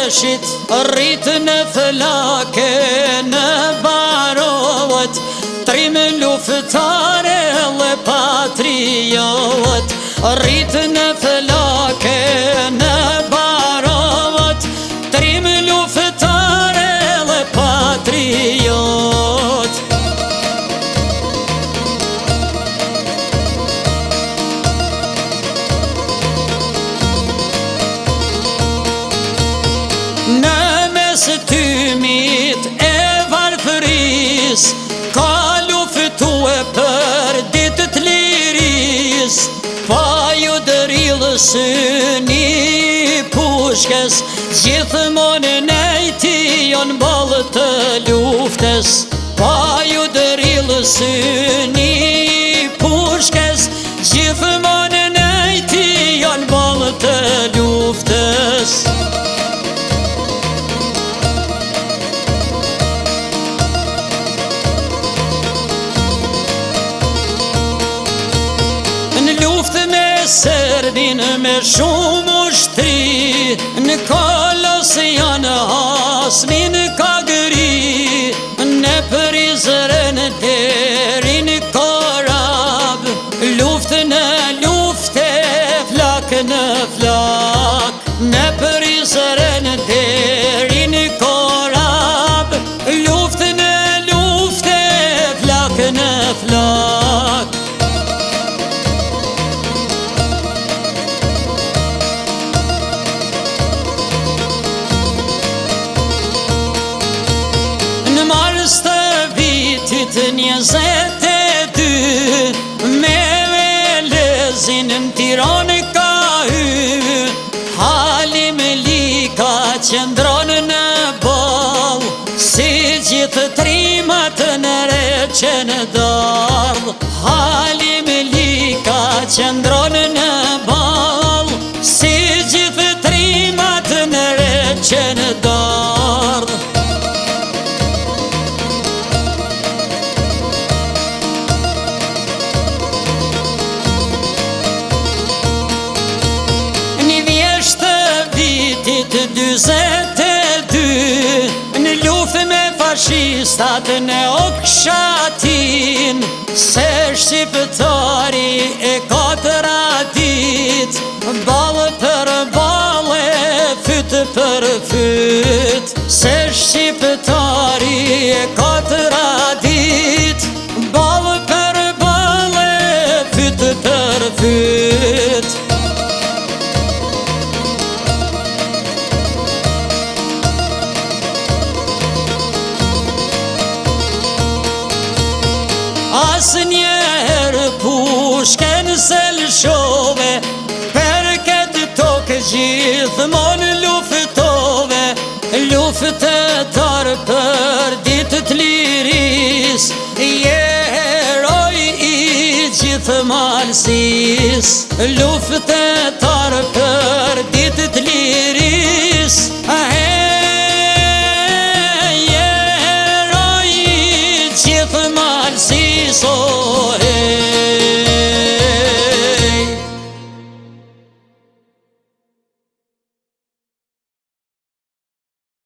veshit, rritë në flake në barohet, trim luftare dhe patriot. Rritë në flake në barohet, trim luftare dhe patriot. Në mes tymit e varfëris, ka luftue për ditë të liris. Pa ju dërilës një pushkes, gjithmonë nejti jon ballë të luftes. Pa ju dërilës një pushkes, gjithmonë nejti jon ballë të luftes. Serbin me shumë ushtri, në Kolos janë hasmin ka gëri, në Prizren deri në Korab, luftë në lufte, flak në flak. Në Prizren deri në Korab, luftë në lufte, flak në flak. Në mars të vitit 22, me Velezin në Tiranë ka hy, Halim Lika qëndron në ball, si gjithë trimat në Reqen Dardh. Halim Lika qëndron në ball, si gjithë trimat në Reqen Dardh. Vitit 42, në luftë me fashistat në Okshatin, se shqiptari e 4 dit, ballë për ballë, fyt për fyt. Se shqiptari e 4 dit, ballë për ballë, fyt për fyt. Asnjëherë pushken se lëshove, për këtë tokë gjithmonë luftove. Luftetar për ditë të liris, je heroj i gjithë malësis. Luftetar për ditë të liris, je heroj i gjithë malësis.